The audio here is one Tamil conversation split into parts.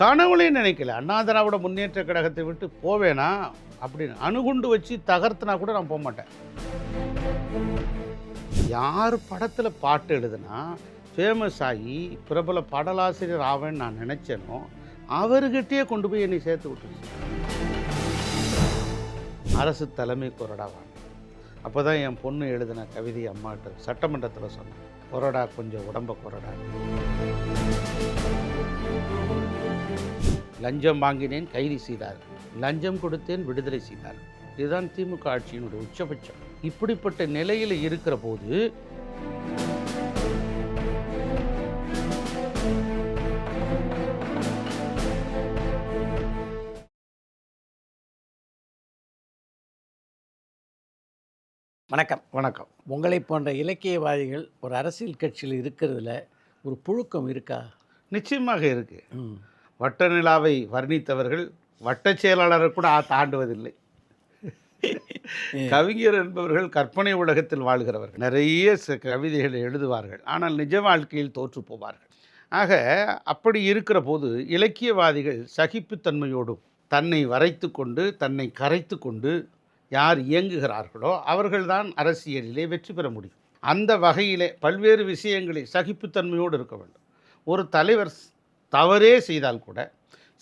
கனவுலையும் நினைக்கல. அண்ணா திராவிட முன்னேற்ற கழகத்தை விட்டு போவேனா அப்படின்னு அணுகுண்டு வச்சு தகர்த்துனா கூட நான் போகமாட்டேன். யார் படத்தில் பாட்டு எழுதுனா ஃபேமஸ் ஆகி பிரபல பாடலாசிரியர் ஆவேன்னு நான் நினச்சேனோ அவர்கிட்டயே கொண்டு போய் என்னை சேர்த்து விட்டுருச்சு. அரசு தலைமை கொறடாவான். அப்போ தான் என் பொண்ணு எழுதின கவிதை அம்மாட்ட சட்டமன்றத்தில் சொன்னேன், கொறடா கொஞ்சம் உடம்ப கொறடா. லஞ்சம் வாங்கினேன் கைது செய்தார், லஞ்சம் கொடுத்தேன் விடுதலை செய்தார். இதுதான் திமுக ஆட்சியினுடைய உச்சபட்சம். இப்படிப்பட்ட நிலையில் இருக்கிற போது வணக்கம். வணக்கம். உங்களை போன்ற இலக்கியவாதிகள் ஒரு அரசியல் கட்சியில் இருக்கிறதுல ஒரு புழுக்கம் இருக்கா? நிச்சயமாக இருக்கு. வட்ட நிலாவை வர்ணித்தவர்கள் வட்ட செயலாளரை கூட தாண்டுவதில்லை. கவிஞர் என்பவர்கள் கற்பனை உலகத்தில் வாழ்கிறவர்கள். நிறைய கவிதைகளை எழுதுவார்கள், ஆனால் நிஜ வாழ்க்கையில் தோற்று போவார்கள். ஆக அப்படி இருக்கிற போது இலக்கியவாதிகள் சகிப்புத்தன்மையோடும் தன்னை வரைத்து கொண்டு தன்னை கரைத்து கொண்டு யார் இயங்குகிறார்களோ அவர்கள்தான் அரசியலிலே வெற்றி பெற முடியும். அந்த வகையிலே பல்வேறு விஷயங்களை சகிப்புத்தன்மையோடு இருக்க வேண்டும். ஒரு தலைவர் தவறே செய்தால் கூட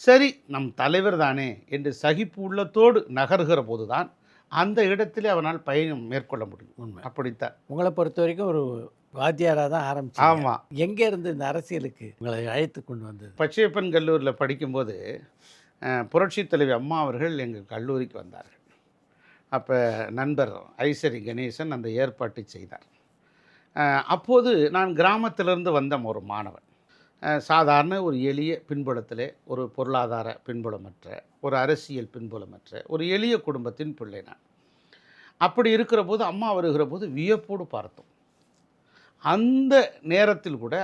சரி நம் தலைவர் தானே என்று சகிப்பு உள்ளத்தோடு நகர்கிற போது தான் அந்த இடத்திலே அவனால் பயணம் மேற்கொள்ள முடியும். உண்மை. அப்படித்தான். உங்களை பொறுத்த வரைக்கும் ஒரு வாத்தியாராக தான் ஆரம்பிச்சு. ஆமாம். எங்கே இருந்து இந்த அரசியலுக்கு உங்களை அழைத்து கொண்டு வந்தது? பச்சையப்பன் கல்லூரியில் படிக்கும்போது புரட்சித் தலைவி அம்மா அவர்கள் எங்கள் கல்லூரிக்கு வந்தார்கள். அப்போ நண்பர் ஐசரி கணேசன் அந்த ஏற்பாட்டை செய்தார். அப்போது நான் கிராமத்திலிருந்து வந்த ஒரு மாணவன், சாதாரண ஒரு எளிய பின்புலத்திலே, ஒரு பொருளாதார பின்புலமற்ற, ஒரு அரசியல் பின்புலமற்ற ஒரு எளிய குடும்பத்தின் பிள்ளை நான். அப்படி இருக்கிற போது அம்மா வருகிற போது வியப்போடு பார்த்தோம். அந்த நேரத்தில் கூட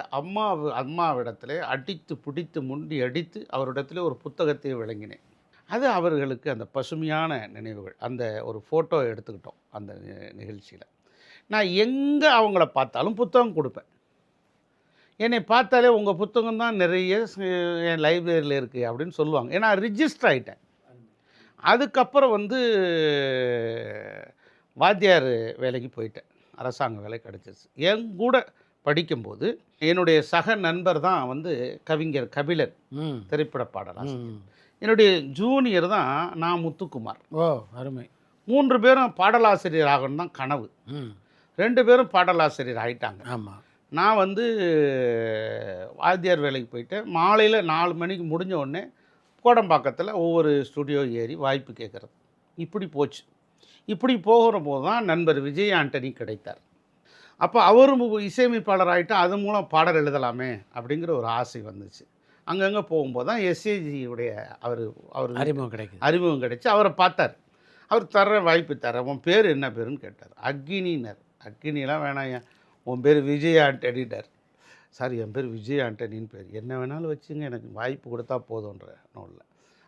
அம்மாவிடத்திலே அடித்து பிடித்து முண்டி அடித்து அவரிடத்திலே ஒரு புத்தகத்தை விளங்கினேன். அது அவர்களுக்கு அந்த பசுமையான நினைவுகள். அந்த ஒரு ஃபோட்டோ எடுத்துக்கிட்டோம் அந்த நிகழ்ச்சியில். நான் எங்கே அவங்கள பார்த்தாலும் புத்தகம் கொடுப்பேன். என்னை பார்த்தாலே உங்கள் புத்தகம் தான் நிறைய என் லைப்ரரியில் இருக்குது அப்படின்னு சொல்லுவாங்க. ஏன்னா ரிஜிஸ்டர் ஆகிட்டேன். அதுக்கப்புறம் வாத்தியார் வேலைக்கு போயிட்டேன். அரசாங்க வேலை கிடச்சிருச்சு. என் கூட படிக்கும்போது என்னுடைய சக நண்பர் தான் கவிஞர் கபிலன், திரைப்பட பாடலாசிரியர். என்னுடைய ஜூனியர் தான் நான் முத்துக்குமார். ஓ அருமை. 3 பேரும் பாடலாசிரியர் ஆகணும் தான் கனவு. 2 பேரும் பாடலாசிரியர் ஆகிட்டாங்க. ஆமாம். நான் வாத்தியார் வேலைக்கு போயிட்டேன். மாலையில் 4 மணிக்கு முடிஞ்ச உடனே கோடம்பாக்கத்தில் ஒவ்வொரு ஸ்டுடியோ ஏறி வாய்ப்பு கேட்குறது. இப்படி போச்சு. இப்படி போகிற போது தான் நண்பர் விஜய் ஆண்டனி கிடைத்தார். அப்போ அவரும் இசையமைப்பாளர் ஆகிட்டு அது மூலம் பாடல் எழுதலாமே அப்படிங்கிற ஒரு ஆசை வந்துச்சு. அங்கங்கே போகும்போது தான் எஸ்ஏஜியுடைய அவர் அறிமுகம் கிடைச்சி அவரை பார்த்தார். அவர் வாய்ப்பு தர்றேன், உன் பேர் என்ன பேருன்னு கேட்டார். அக்னினர். அக்னிலாம் வேணாம், உன் பேர் விஜய் ஆண்டனிட்டார். சார் என் பேர் விஜய் ஆண்டனின்னு பேர், என்ன வேணாலும் வச்சுங்க, எனக்கு வாய்ப்பு கொடுத்தா போதுன்ற நூலில்.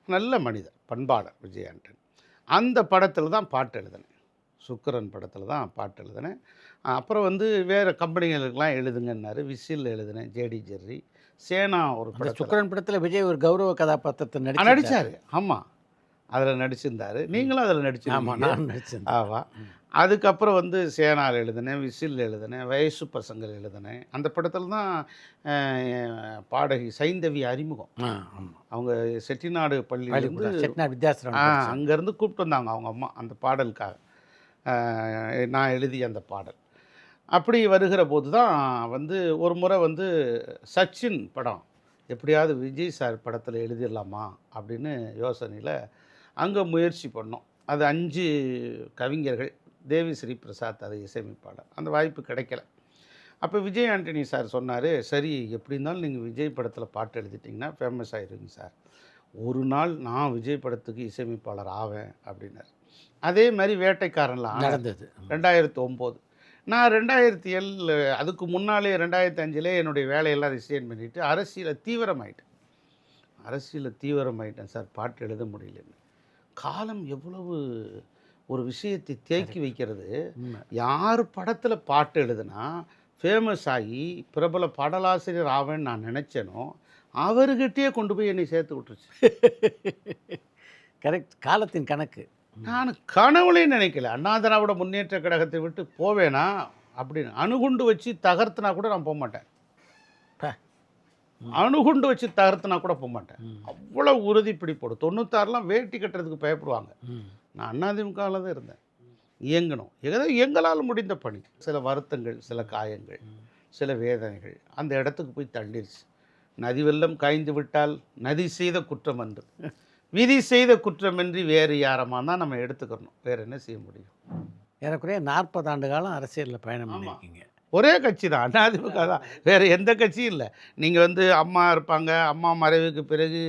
நல்ல மனிதர், பண்பாளர் விஜய் ஆண்டனி. அந்த படத்தில் தான் பாட்டு எழுதினேன். சுக்கரன் படத்தில் தான் பாட்டு எழுதினேன். அப்புறம் வேறு கம்பெனிகளுக்கெல்லாம் எழுதுங்கன்னாரு. விசில் எழுதினேன், ஜேடி ஜெர்ரி, சேனா ஒரு படம். சுக்கரன் படத்தில் விஜய் ஒரு கௌரவ கதாபாத்திரத்தை நடித்தார். ஆமாம், அதில் நடிச்சிருந்தார். நீங்களும் அதில் நடிச்சிருந்தீங்க. ஆமாம். அதுக்கப்புறம் சேனால் எழுதினேன், விசில் எழுதினேன், வயசு பசங்கள் எழுதினேன். அந்த படத்தில் தான் பாடகி சைந்தவி அறிமுகம். அவங்க செட்டிநாடு பள்ளியிலேருந்து வித்யாசிரம் அங்கேருந்து கூப்பிட்டு வந்தாங்க அவங்க அம்மா அந்த பாடலுக்காக. நான் எழுதிய அந்த பாடல். அப்படி வருகிற போது தான் ஒரு முறை சச்சின் படம் எப்படியாவது விஜய் சார் படத்தில் எழுதிடலாமா அப்படின்னு யோசனையில் அங்கே முயற்சி பண்ணோம். அது 5 கவிஞர்கள், தேவி ஸ்ரீ பிரசாத் அது இசையமைப்பாளர். அந்த வாய்ப்பு கிடைக்கல. அப்போ விஜய் ஆண்டனி சார் சொன்னார், சரி எப்படி இருந்தாலும் நீங்கள் விஜய் படத்தில் பாட்டு எழுதிட்டிங்கன்னா ஃபேமஸ் ஆகிடுவீங்க சார், ஒரு நாள் நான் விஜய் படத்துக்கு இசையமைப்பாளர் ஆவேன் அப்படின்னார். அதே மாதிரி வேட்டைக்காரன்லாம் நடந்தது 2009. நான் 2007 அதுக்கு முன்னாலே 2005 என்னுடைய வேலையெல்லாம் ரிசைன் பண்ணிவிட்டு அரசியலில் தீவிரமாயிட்டேன் சார், பாட்டு எழுத முடியலன்னு. காலம் எவ்வளவு ஒரு விஷயத்தை தேக்கி வைக்கிறது. யார் படத்தில் பாட்டு எழுதுனா ஃபேமஸ் ஆகி பிரபல பாடலாசிரியர் ஆவேன்னு நான் நினச்சேனோ அவர்கிட்டயே கொண்டு போய் என்னை சேர்த்து விட்டுருச்சு. கரெக்ட். காலத்தின் கணக்கு. நான் கனவுலையும் நினைக்கல. அண்ணா திராவிட முன்னேற்ற கழகத்தை விட்டு போவேனா அப்படின்னு. அணுகுண்டு வச்சு தகர்த்துனா கூட நான் போமாட்டேன். ப. அணுகுண்டு வச்சு தகர்த்துனா கூட போமாட்டேன். அவ்வளோ உறுதி பிடிப்போடு. 96லாம் வேட்டி கட்டுறதுக்கு பயப்படுவாங்க. நான் அதிமுகவில் தான் இருந்தேன். இயங்கணும். ஏதோ எங்களால் முடிந்த பணி. சில வருத்தங்கள், சில காயங்கள், சில வேதனைகள் அந்த இடத்துக்கு போய் தள்ளிருச்சு. நதி வெள்ளம் காய்ந்து விட்டால் நதி செய்த குற்றம் அன்று, விதி செய்த குற்றமின்றி வேறு யாரமாக தான் நம்ம எடுத்துக்கணும். வேறு என்ன செய்ய முடியும்? ஏறக்குறைய 40 ஆண்டு காலம் அரசியலில் பயணம் பண்ணியிருக்கீங்க. ஒரே கட்சி தான், அதிமுக தான். வேறு எந்த கட்சியும் இல்லை. நீங்கள் வந்து அம்மா இருப்பாங்க, அம்மா மறைவுக்கு பிறகு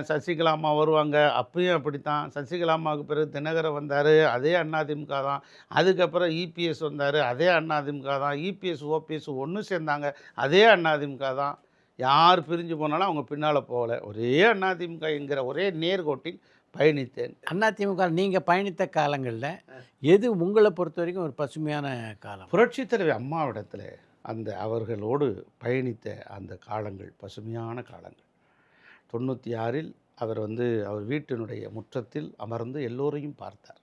சசிகலா அம்மா வருவாங்க, அப்பயும் அப்படித்தான். சசிகலா அம்மாவுக்கு பிறகு தினகரன் வந்தார், அதே அதிமுக தான். அதுக்கப்புறம் இபிஎஸ் வந்தார், அதே அதிமுக தான். இபிஎஸ் ஓபிஎஸ் ஒன்று சேர்ந்தாங்க, அதே அதிமுக தான். யார் பிரிஞ்சு போனாலும் அவங்க பின்னால் போகலை. ஒரே அதிமுக என்கிற ஒரே நேர்கோட்டில் பயணித்தேன். அதிமுக நீங்கள் பயணித்த காலங்களில் எது உங்களை பொறுத்த வரைக்கும் ஒரு பசுமையான காலம்? புரட்சித் தலைவி அம்மாவிடத்தில் அந்த அவர்களோடு பயணித்த அந்த காலங்கள் பசுமையான காலங்கள். 96ல் அவர் வந்து அவர் வீட்டினுடைய முற்றத்தில் அமர்ந்து எல்லோரையும் பார்த்தார்.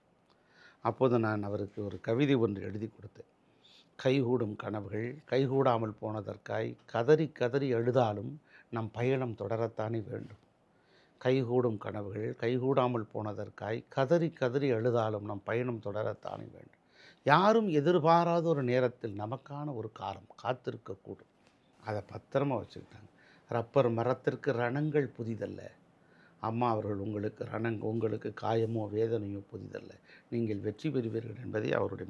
அப்போது நான் அவருக்கு ஒரு கவிதை ஒன்று எழுதி கொடுத்தேன். கைகூடும் கனவுகள் கைகூடாமல் போனதற்காய் கதறி கதறி அழுதாலும் நம் பயணம் தொடரத்தானே வேண்டும். கைகூடும் கனவுகள் கைகூடாமல் போனதற்காய் கதறி கதறி அழுதாலும் நம் பயணம் தொடரத்தானே வேண்டும். யாரும் எதிர்பாராத ஒரு நேரத்தில் நமக்கான ஒரு காலம் காத்திருக்கக்கூடும். அதை பத்திரமா வச்சுக்கிட்டாங்க. ரப்பர் மரத்திற்கு ரணங்கள் புதிதல்ல. அம்மா அவர்கள் உங்களுக்கு காயமோ வேதனையோ புதிதல்ல, நீங்கள் வெற்றி பெறுவீர்கள் என்பதை அவருடைய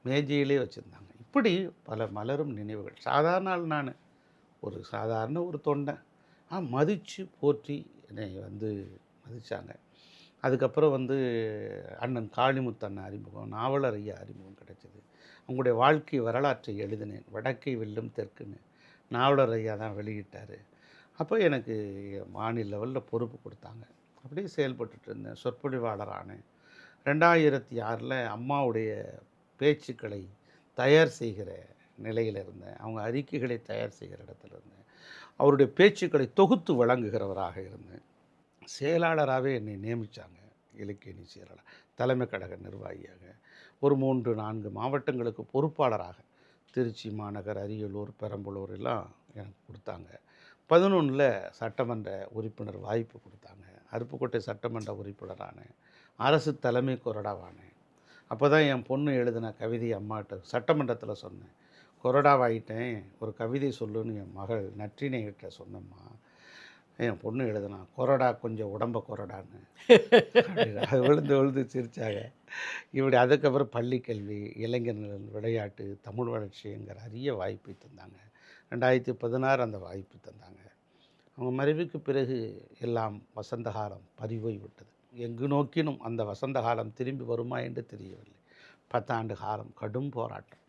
மேஜையிலே வச்சுருந்தாங்க. இப்படி பல மலரும் நினைவுகள். சாதாரண ஆள் நான், ஒரு சாதாரண ஒரு தொண்டன். மதித்து போற்றி என்னை வந்து மதித்தாங்க. அதுக்கப்புறம் வந்து அண்ணன் காளிமுத்தண்ண அறிமுகம், நாவலர் ஐயா அறிமுகம் கிடைச்சது. அவங்களுடைய வாழ்க்கை வரலாற்றை எழுதினேன். வடக்கை வெல்லும் தெற்குன்னு நாவலர் ஐயா தான் வெளியிட்டார். அப்போ எனக்கு மாநில லெவலில் பொறுப்பு கொடுத்தாங்க. அப்படியே செயல்பட்டுட்டு இருந்தேன். சொற்பொழிவாளர் ஆனேன். 2006ல் அம்மாவுடைய பேச்சுக்களை தயார் செய்கிற நிலையில் இருந்தேன். அவங்க அறிக்கைகளை தயார் செய்கிற இடத்துல இருந்தேன். அவருடைய பேச்சுக்களை தொகுத்து வழங்குகிறவராக இருந்தேன். செயலாளராகவே என்னை நியமித்தாங்க. இலக்கிய செயலாளர், தலைமை கழக நிர்வாகியாக. ஒரு 3-4 மாவட்டங்களுக்கு பொறுப்பாளராக திருச்சி மாநகர், அரியலூர், பெரம்பலூர் எல்லாம் எனக்கு கொடுத்தாங்க. 11ல் சட்டமன்ற உறுப்பினர் வாய்ப்பு கொடுத்தாங்க. அருப்புக்கோட்டை சட்டமன்ற உறுப்பினரானேன். அரசு தலைமை கொறடாவானேன். அப்போ தான் என் பொண்ணு எழுதின கவிதை அம்மாட்ட சட்டமன்றத்தில் சொன்னேன். கொறடாவாயிட்டேன், ஒரு கவிதை சொல்லுன்னு என் மகள் நற்றினைகிட்ட சொன்னம்மா. என் பொண்ணு எழுதுனா கொறடா கொஞ்சம் உடம்ப கொறடான்னு. அது விழுந்து சிரிச்சாங்க. இப்படி அதுக்கப்புறம் பள்ளிக்கல்வி, இளைஞர்கள் விளையாட்டு, தமிழ் வளர்ச்சிங்கிற அரிய வாய்ப்பை தந்தாங்க. 2016 அந்த வாய்ப்பு தந்தாங்க. அவங்க மறைவுக்கு பிறகு எல்லாம் வசந்த காலம் பறிபோய் விட்டது. எங்கு நோக்கினும் அந்த வசந்த காலம் திரும்பி வருமா என்று தெரியவில்லை. 10 ஆண்டு காலம் கடும் போராட்டம்.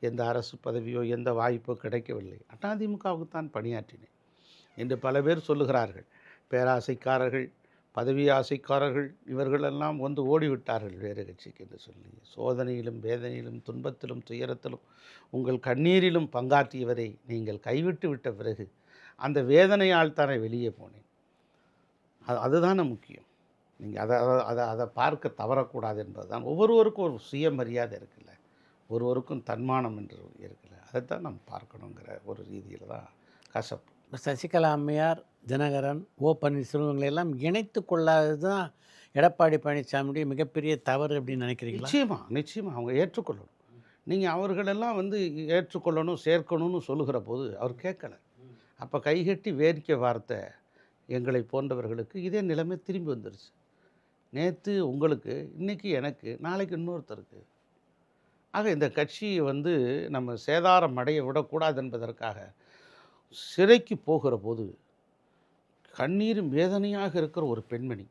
எந்த அரசு பதவியோ எந்த வாய்ப்போ கிடைக்கவில்லை. அதிமுகவுக்கு தான் பணியாற்றினேன் என்று பல பேர் சொல்லுகிறார்கள். பேராசைக்காரர்கள், பதவி ஆசைக்காரர்கள் இவர்களெல்லாம் வந்து ஓடிவிட்டார்கள் வேறு கட்சிக்கு என்று சொல்லி. சோதனையிலும் வேதனையிலும் துன்பத்திலும் துயரத்திலும் உங்கள் கண்ணீரிலும் பங்காற்றியவரை நீங்கள் கைவிட்டு விட்ட பிறகு அந்த வேதனையால் தானே வெளியே போனேன். அதுதானே முக்கியம். நீங்கள் அதை பார்க்க தவறக்கூடாது என்பது தான். ஒவ்வொருவருக்கும் ஒரு சுயமரியாதை இருக்குல்ல, ஒருவருக்கும் தன்மானம் என்று இருக்குல்ல, அதைத்தான் நம்ம பார்க்கணுங்கிற ஒரு ரீதியில் தான் கசப்பு. சசிகலா அம்மையார், தினகரன், ஓ பன்னீர்செல்வம் எல்லாம் இணைத்து கொள்ளாதது தான் எடப்பாடி பழனிசாமியுடைய மிகப்பெரிய தவறு அப்படின்னு நினைக்கிறீங்களா? நிச்சயமாக அவங்க ஏற்றுக்கொள்ளணும். நீங்கள் அவர்களெல்லாம் வந்து ஏற்றுக்கொள்ளணும், சேர்க்கணும்னு சொல்லுகிற போது அவர் கேட்கலை. அப்போ கைகட்டி வேடிக்கை வார்த்தை எங்களை போன்றவர்களுக்கு இதே நிலைமை திரும்பி வந்துருச்சு. நேற்று உங்களுக்கு, இன்றைக்கி எனக்கு, நாளைக்கு இன்னொருத்தருக்கு. ஆக இந்த கட்சியை வந்து நம்ம சேதாரம் அடைய விடக்கூடாது என்பதற்காக சிறைக்கு போகிற போது கண்ணீரும் வேதனையாக இருக்கிற ஒரு பெண்மணி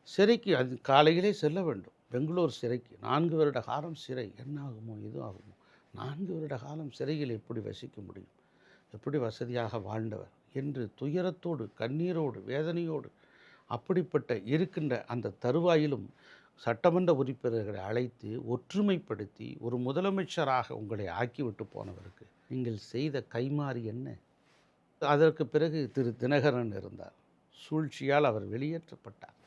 சிறைக்கு அது காலையிலே செல்ல வேண்டும். பெங்களூர் சிறைக்கு 4 வருட காலம் சிறை. என்ன ஆகுமோ எது ஆகுமோ, 4 வருட காலம் சிறையில் எப்படி வசிக்க முடியும், எப்படி வசதியாக வாழ்ந்தவர் என்று துயரத்தோடு கண்ணீரோடு வேதனையோடு அப்படிப்பட்ட இருக்கின்ற அந்த தருவாயிலும் சட்டமன்ற உறுப்பினர்களை அழைத்து ஒற்றுமைப்படுத்தி ஒரு முதலமைச்சராக உங்களை ஆக்கிவிட்டு போனவருக்கு நீங்கள் செய்த கைமாறி என்ன? அதற்கு பிறகு திரு தினகரன் இருந்தார். சூழ்ச்சியால் அவர் வெளியேற்றப்பட்டார்.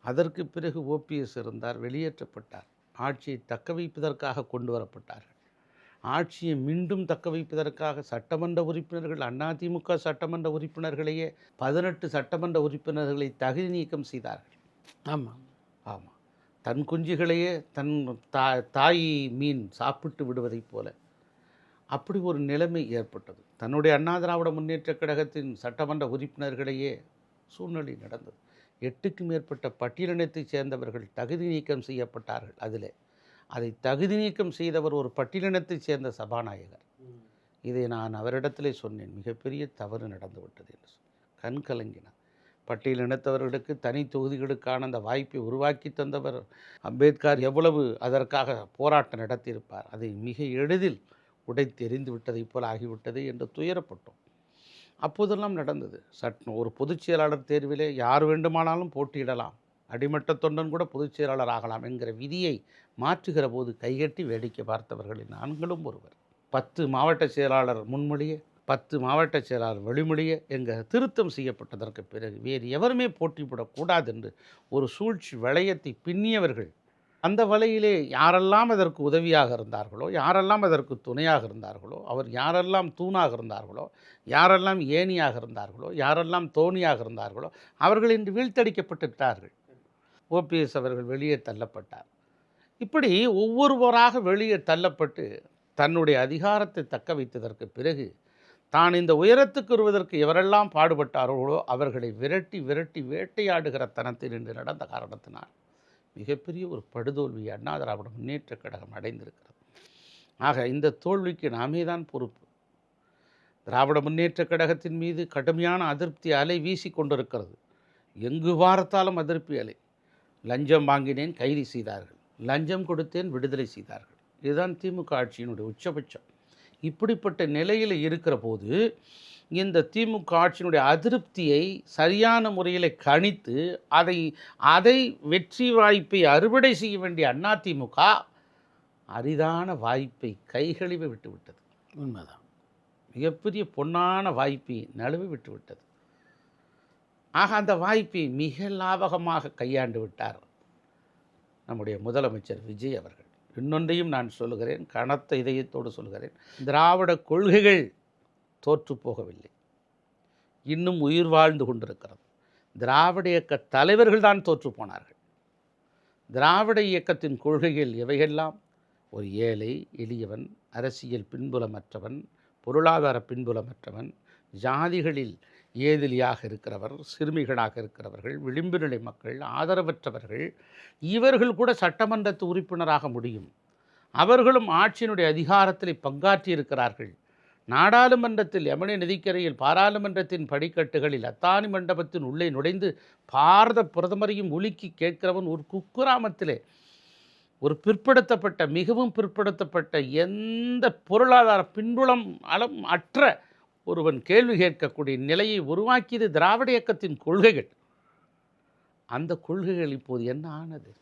அதற்கு பிறகு ஓபிஎஸ் இருந்தார், வெளியேற்றப்பட்டார். ஆட்சியை தக்க வைப்பதற்காக கொண்டு வரப்பட்டார்கள். ஆட்சியை மீண்டும் தக்க வைப்பதற்காக சட்டமன்ற உறுப்பினர்கள், அதிமுக சட்டமன்ற உறுப்பினர்களையே 18 சட்டமன்ற உறுப்பினர்களை தகுதி நீக்கம் செய்தார்கள். ஆமாம் ஆமாம், தன் குஞ்சுகளையே தன் தாய் மீன் சாப்பிட்டு விடுவதைப் போல அப்படி ஒரு நிலைமை ஏற்பட்டது. தன்னுடைய அண்ணா திராவிட முன்னேற்றக் கழகத்தின் சட்டமன்ற உறுப்பினர்களையே சூழ்நிலை நடந்தது. 8க்கும் மேற்பட்ட பட்டியலினத்தைச் சேர்ந்தவர்கள் தகுதி நீக்கம் செய்யப்பட்டார்கள். அதில் அதை தகுதி நீக்கம் செய்தவர் ஒரு பட்டியலினத்தைச் சேர்ந்த சபாநாயகர். இதை நான் அவரிடத்திலே சொன்னேன், மிகப்பெரிய தவறு நடந்துவிட்டது என்று. கண் கலங்கினார். பட்டியலினத்தவர்களுக்கு தனி தொகுதிகளுக்கான அந்த வாய்ப்பை உருவாக்கி தந்தவர் அம்பேத்கர் எவ்வளவு அதற்காக போராட்டம் நடத்தியிருப்பார். அதை மிக எளிதில் உடைத்தெறிந்து விட்டதைப் போல் ஆகிவிட்டது என்று துயரப்பட்டோம். அப்போதெல்லாம் நடந்தது. ஒரு பொதுச் செயலாளர் தேர்விலே யார் வேண்டுமானாலும் போட்டியிடலாம், அடிமட்ட தொண்டன் கூட பொதுச் செயலாளர் ஆகலாம் என்கிற விதியை மாற்றுகிற போது கைகட்டி வேடிக்கை பார்த்தவர்களில் நான்களும் ஒருவர். 10 மாவட்ட செயலாளர் முன்மொழிய, 10 மாவட்ட செயலாளர் வெளிமொழிய என்கிற திருத்தம் செய்யப்பட்டதற்கு பிறகு வேறு எவருமே போட்டியிடக்கூடாது என்று ஒரு சூழ்ச்சி வளையத்தை பின்னியவர்கள். அந்த வலையிலே யாரெல்லாம் அதற்கு உதவியாக இருந்தார்களோ, யாரெல்லாம் அதற்கு துணையாக இருந்தார்களோ, அவர் யாரெல்லாம் தூணாக இருந்தார்களோ, யாரெல்லாம் ஏணியாக இருந்தார்களோ, யாரெல்லாம் தோணியாக இருந்தார்களோ, அவர்கள் இன்று வீழ்த்தடிக்கப்பட்டு விட்டார்கள். ஓபிஎஸ் அவர்கள் வெளியே தள்ளப்பட்டார். இப்படி ஒவ்வொருவராக வெளியே தள்ளப்பட்டு தன்னுடைய அதிகாரத்தை தக்க வைத்ததற்கு பிறகு தான் இந்த உயரத்துக்கு வருவதற்கு எவரெல்லாம் பாடுபட்டார்களோ அவர்களை விரட்டி விரட்டி வேட்டையாடுகிற தனத்தில் இன்று நடந்த காரணத்தினால் மிகப்பெரிய ஒரு படுதோல்வியை அண்ணா திராவிட முன்னேற்றக் கழகம் அடைந்திருக்கிறது. ஆக இந்த தோல்விக்கு நாமே தான் பொறுப்பு. திராவிட முன்னேற்றக் கழகத்தின் மீது கடுமையான அதிருப்தி அலை வீசி கொண்டிருக்கிறது. எங்கு பார்த்தாலும் அதிருப்தி அலை. லஞ்சம் வாங்கினேன், கைது செய்தார்கள். லஞ்சம் கொடுத்தேன், விடுதலை செய்தார்கள். இதுதான் திமுக ஆட்சியினுடைய உச்சபட்சம். இப்படிப்பட்ட நிலையில் இருக்கிற போது இந்த திமுக ஆட்சியினுடைய அதிருப்தியை சரியான முறையில் கணித்து அதை வெற்றி வாய்ப்பை அறுவடை செய்ய வேண்டிய அதிமுக அரிதான வாய்ப்பை கைகழுவி விட்டுவிட்டது. உண்மைதான். மிகப்பெரிய பொன்னான வாய்ப்பை நழுவி விட்டுவிட்டது. ஆக அந்த வாய்ப்பை மிக லாபகமாக கையாண்டு விட்டார் நம்முடைய முதலமைச்சர் விஜய் அவர்கள். இன்னொன்றையும் நான் சொல்லுகிறேன், கனத்த இதயத்தோடு சொல்கிறேன். திராவிட கொள்கைகள் தோற்று போகவில்லை, இன்னும் உயிர் வாழ்ந்து கொண்டிருக்கிறது. திராவிட இயக்க தலைவர்கள் தான் தோற்று போனார்கள். திராவிட இயக்கத்தின் கொள்கைகள் எவையெல்லாம்? ஒரு ஏழை எளியவன், அரசியல் பின்புலமற்றவன், பொருளாதார பின்புலமற்றவன், ஜாதிகளில் ஏதிலியாக இருக்கிறவர், சிறுமிகளாக இருக்கிறவர்கள், விளிம்பு நிலை மக்கள், ஆதரவற்றவர்கள், இவர்கள் கூட சட்டமன்றத்து உறுப்பினராக முடியும். அவர்களும் ஆட்சியினுடைய அதிகாரத்தில் பங்காற்றி இருக்கிறார்கள். நாடாளுமன்றத்தில் யமுனை நதிக்கரையில் பாராளுமன்றத்தின் படிக்கட்டுகளில் அத்தானி மண்டபத்தின் உள்ளே நுழைந்து பாரத பிரதமரையும் உலுக்கி கேட்கிறவன் ஒரு குக்கிராமத்திலே ஒரு பிற்படுத்தப்பட்ட, மிகவும் பிற்படுத்தப்பட்ட, எந்த பொருளாதார பின்புலம் அற்ற ஒருவன் கேள்வி கேட்கக்கூடிய நிலையை உருவாக்கியது திராவிட இயக்கத்தின் கொள்கைகள். அந்த கொள்கைகள் இப்போது என்ன ஆனது?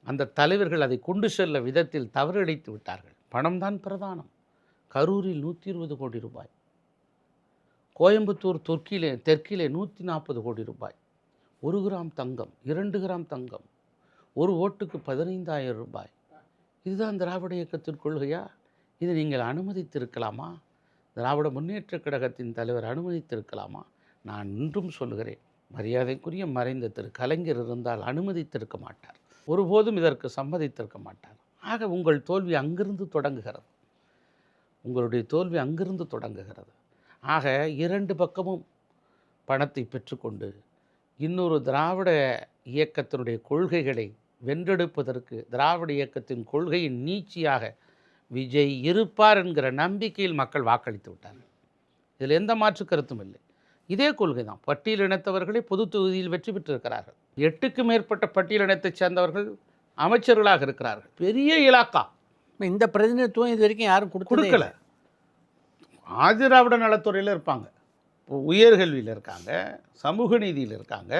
அந்த தலைவர்கள் அதை கொண்டு செல்ல விதத்தில் தவறிழைத்து விட்டார்கள். பணம்தான் பிரதானம். கரூரில் 120 கோடி ரூபாய், கோயம்புத்தூர் தெற்கிலே 140 கோடி ரூபாய், 1 கிராம் தங்கம், 2 கிராம் தங்கம், ஒரு ஓட்டுக்கு 15,000 ரூபாய். இதுதான் திராவிட இயக்கத்தின் கொள்கையா? இதை நீங்கள் அனுமதித்திருக்கலாமா? திராவிட முன்னேற்றக் கழகத்தின் தலைவர் அனுமதித்திருக்கலாமா? நான் இன்றும் சொல்லுகிறேன், மரியாதைக்குரிய மறைந்த திரு கலைஞர் இருந்தால் அனுமதித்திருக்க மாட்டார், ஒருபோதும் இதற்கு சம்மதித்திருக்க மாட்டார். ஆக உங்கள் தோல்வி அங்கிருந்து தொடங்குகிறது. உங்களுடைய தோல்வி அங்கிருந்து தொடங்குகிறது. ஆக 2 பக்கமும் பணத்தை பெற்றுக்கொண்டு இன்னொரு திராவிட இயக்கத்தினுடைய கொள்கைகளை வென்றெடுப்பதற்கு திராவிட இயக்கத்தின் கொள்கையின் நீட்சியாக விஜய் இருப்பார் என்கிற நம்பிக்கையில் மக்கள் வாக்களித்து விட்டார்கள். இதில் எந்த மாற்று கருத்தும் இல்லை. இதே கொள்கை தான். பட்டியலினத்தவர்களே பொது தொகுதியில் வெற்றி பெற்றிருக்கிறார்கள். 8க்கும் மேற்பட்ட பட்டியலினத்தைச் சேர்ந்தவர்கள் அமைச்சர்களாக இருக்கிறார்கள். பெரிய இலாக்கா. இந்த பிரதிநிதித்துவம் இது வரைக்கும் யாரும் கொடுக்கல. ஆதிராவிட நலத்துறையில் இருப்பாங்க, உயர்கல்வியில் இருக்காங்க, சமூக நீதியில் இருக்காங்க,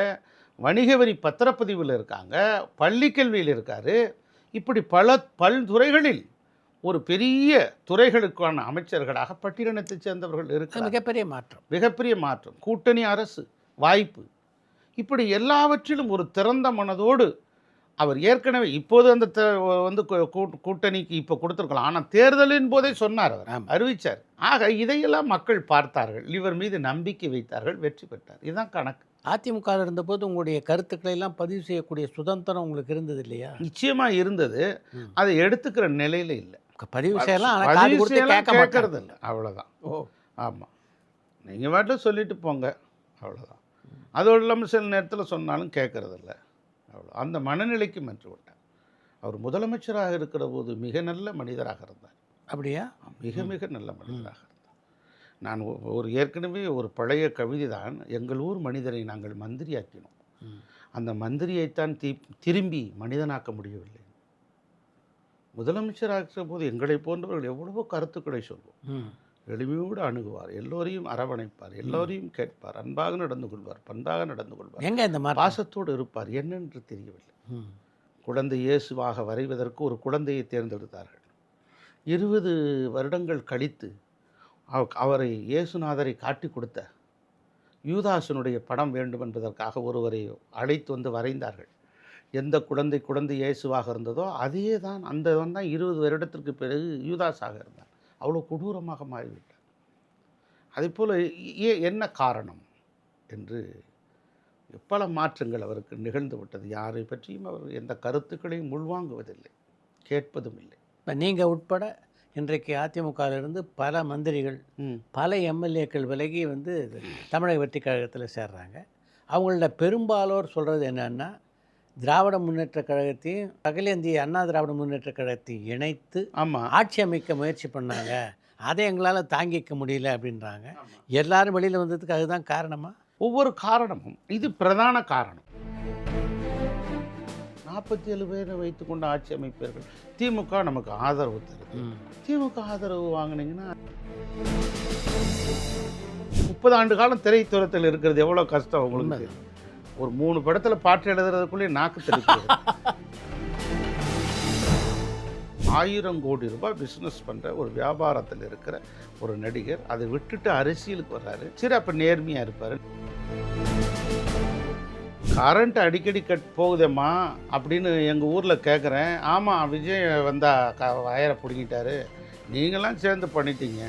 வணிக வரி பத்திரப்பதிவில் இருக்காங்க, பள்ளிக்கல்வியில் இருக்கார். இப்படி பல்துறைகளில் ஒரு பெரிய துறைகளுக்கான அமைச்சர்களாக பட்டியலினத்தைச் சேர்ந்தவர்கள் இருக்கிறார். மிகப்பெரிய மாற்றம். மிகப்பெரிய மாற்றம். கூட்டணி அரசு வாய்ப்பு, இப்படி எல்லாவற்றிலும் ஒரு திறந்த மனதோடு அவர் ஏற்கனவே இப்போது அந்த வந்து கூட்டணிக்கு இப்போ கொடுத்துருக்கலாம். ஆனால் தேர்தலின் போதே சொன்னார், அவர் அறிவித்தார். ஆக இதையெல்லாம் மக்கள் பார்த்தார்கள், இவர் மீது நம்பிக்கை வைத்தார்கள், வெற்றி பெற்றார். இதுதான் கணக்கு. அதிமுக இருந்தபோது உங்களுடைய கருத்துக்களை எல்லாம் பதிவு செய்யக்கூடிய சுதந்திரம் உங்களுக்கு இருந்தது இல்லையா? நிச்சயமாக இருந்தது. அதை எடுத்துக்கிற நிலையில் இல்லை. பதிவு செய்யலாம், கேட்கறது இல்லை, அவ்வளோதான். ஆமாம், நீங்கள் வாட்டில் சொல்லிட்டு போங்க, அவ்வளோதான். அதோடு இல்லாமல் சில நேரத்தில் சொன்னாலும் கேட்கறதில்ல, அவ்வளோ. அந்த நிலைக்கு மாற்றி விட்டார். அவர் முதலமைச்சராக இருக்கிற போது மிக நல்ல மனிதராக இருந்தார். அப்படியா? மிக மிக நல்ல மனிதராக இருந்தார். நான் ஒரு ஏற்கனவே ஒரு பழைய கவிதை தான், எங்கள் ஊர் மனிதரை நாங்கள் மந்திரியாக்கினோம், அந்த மந்திரியைத்தான் திரும்பி மனிதனாக்க முடியவில்லை. முதலமைச்சராகிற போது எங்களை போன்றவர்கள் எவ்வளவோ கருத்துக்களை சொல்வோம். எளிமையோடு அணுகுவார், எல்லோரையும் அரவணைப்பார், எல்லோரையும் கேட்பார், அன்பாக நடந்து கொள்வார், பண்பாக நடந்து கொள்வார், எங்க இந்த பாசத்தோடு இருப்பார். என்னென்று தெரியவில்லை. குழந்தை இயேசுவாக வரைவதற்கு ஒரு குழந்தையை தேர்ந்தெடுத்தார்கள். 20 வருடங்கள் கழித்து அவரை இயேசுநாதரை காட்டி கொடுத்த யூதாசனுடைய படம் வேண்டும் என்பதற்காக ஒருவரை அழைத்து வந்து வரைந்தார்கள். எந்த குழந்தை இயேசுவாக இருந்ததோ அதே தான், அந்த தான் 20 வருடத்திற்கு பிறகு யூதாஸாக இருந்தார். அவ்வளோ கொடூரமாக மாறிவிட்டார். அதேபோல் என்ன காரணம் என்று பல மாற்றங்கள் அவருக்கு நிகழ்ந்து விட்டது. யாரை பற்றியும் அவர் எந்த கருத்துக்களையும் உள்வாங்குவதில்லை, கேட்பதும் இல்லை. இப்போ நீங்கள் உட்பட இன்றைக்கு அதிமுகவிலிருந்து பல மந்திரிகள், பல எம்எல்ஏக்கள் விலகி வந்து தமிழக வெற்றி கழகத்தில் சேர்றாங்க. அவங்கள பெரும்பாலோர் சொல்கிறது என்னென்னா, திராவிட முன்னேற்ற கழகத்தையும் அகில இந்திய அண்ணா திராவிட முன்னேற்ற கழகத்தையும் இணைத்து ஆட்சி அமைக்க முயற்சி பண்ணாங்க, அதை எங்களால் தாங்கிக்க முடியல அப்படின்றாங்க. எல்லாரும் வெளியில் வந்ததுக்கு அதுதான் காரணமா? ஒவ்வொரு காரணமும் இது பிரதான காரணம். 47 பேரை வைத்துக்கொண்டு ஆட்சி அமைப்பீர்கள். திமுக நமக்கு ஆதரவு தருது. திமுக ஆதரவு வாங்கினீங்கன்னா 30 ஆண்டு காலம் திரைத்துறையில் இருக்கிறது எவ்வளோ கஷ்டம் உங்களுக்கு. ஒரு 3 படத்தில் பாட்டு எழுதுறதுக்குள்ளே நாக்கு தெரிவிக்கிறது. 1000 கோடி ரூபாய் பிஸ்னஸ் பண்ணுற ஒரு வியாபாரத்தில் இருக்கிற ஒரு நடிகர் அதை விட்டுட்டு அரசியலுக்கு வர்றாரு. சரி, அப்போ நேர்மையாக இருப்பார். கரண்ட் அடிக்கடி கட் போகுதேம்மா அப்படின்னு எங்கள் ஊரில் கேட்குறேன். ஆமாம், விஜய் வந்தால் வயரை பிடிங்கிட்டாரு, நீங்களாம் சேர்ந்து பண்ணிட்டீங்க.